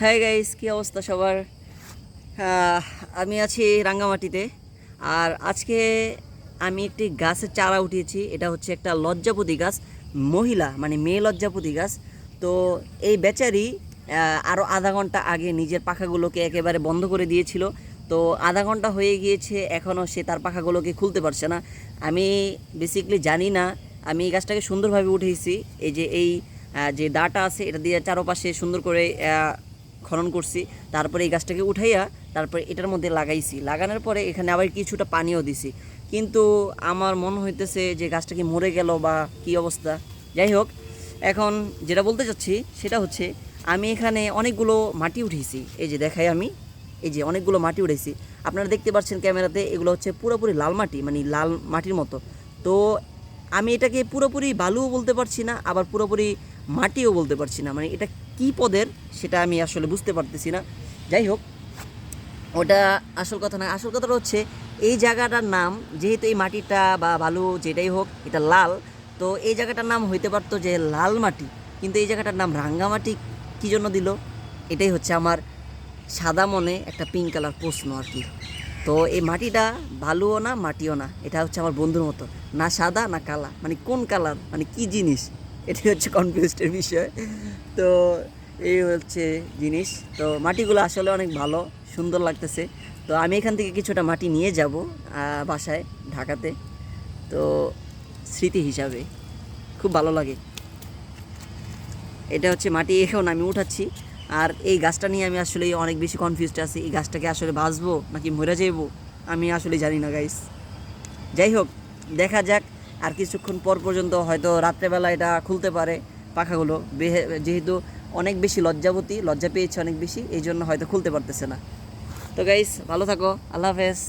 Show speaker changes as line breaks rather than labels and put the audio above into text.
Hi guys, কী অবস্থা সবার? আমি আছি রাঙ্গামাটিতে। আর আজকে আমি একটি গাছের চারা উঠিয়েছি। এটা হচ্ছে একটা লজ্জাপতি গাছ, মহিলা মানে মেয়ে লজ্জাপতি গাছ। তো এই বেচারি আরও আধা ঘন্টা আগে নিজের পাখাগুলোকে একেবারে বন্ধ করে দিয়েছিল। তো আধা ঘন্টা হয়ে গিয়েছে, এখনও সে তার পাখাগুলোকে খুলতে পারছে না। আমি বেসিক্যালি জানি না, আমি এই গাছটাকে সুন্দরভাবে উঠেছি। এই যে যে দাটা আছে এটা দিয়ে চারপাশে সুন্দর করে খনন করছি। তারপরে এই গাছটাকে উঠাইয়া তারপরে এটার মধ্যে লাগাইছি। লাগানোর পরে এখানে আবার কিছুটা পানিও দিছি, কিন্তু আমার মনে হইতেছে যে গাছটা কি মরে গেল বা কি অবস্থা। যাই হোক, এখন যেটা বলতে চাচ্ছি সেটা হচ্ছে আমি এখানে অনেকগুলো মাটি উঠিয়েছি। এই যে দেখাই, আমি এই যে অনেকগুলো মাটি উঠেছি, আপনারা দেখতে পাচ্ছেন ক্যামেরাতে। এগুলো হচ্ছে পুরোপুরি লাল মাটি, মানে লাল মাটির মতো। তো আমি এটাকে পুরোপুরি বালুও বলতে পারছি না, আবার পুরোপুরি মাটিও বলতে পারছি না। মানে এটা কী পদের সেটা আমি আসলে বুঝতে পারতেছি না। যাই হোক, ওটা আসল কথা না। আসল কথাটা হচ্ছে এই জায়গাটার নাম, যেহেতু এই মাটিটা বা বালু যেটাই হোক এটা লাল, তো এই জায়গাটার নাম হইতে পারতো যে লাল মাটি, কিন্তু এই জায়গাটার নাম রাঙ্গামাটি কী জন্য দিল? এটাই হচ্ছে আমার সাদা মনে একটা পিঙ্ক কালার প্রশ্ন আর কি। তো এই মাটিটা বালুও না মাটিও না, এটা হচ্ছে আমার বন্ধুর মতো, না সাদা না কালা, মানে কোন কালার, মানে কি জিনিস, এটাই হচ্ছে কনফিউজডের বিষয়। তো এই হচ্ছে জিনিস। তো মাটিগুলো আসলে অনেক ভালো, সুন্দর লাগতেছে। তো আমি এখান থেকে কিছুটা মাটি নিয়ে যাব বাসায়, ঢাকাতে। তো স্মৃতি হিসাবে খুব ভালো লাগে। এটা হচ্ছে মাটি, এখন আমি উঠাচ্ছি। আর এই গাছটা নিয়ে আমি আসলে অনেক বেশি কনফিউজড আছি। এই গাছটাকে আসলে বাঁচবো নাকি মরে যাইবো আমি আসলে জানি না গাইস। যাই হোক, দেখা যাক। আর কিছুক্ষণ পর পর্যন্ত হয়তো রাত্রেবেলা এটা খুলতে পারে পাখাগুলো, যেহেতু অনেক বেশি লজ্জা পেয়েছে অনেক বেশি, এই জন্য হয়তো খুলতে পারতেছে না। তো গাইস, ভালো থাকো, আল্লাহ হাফেজ।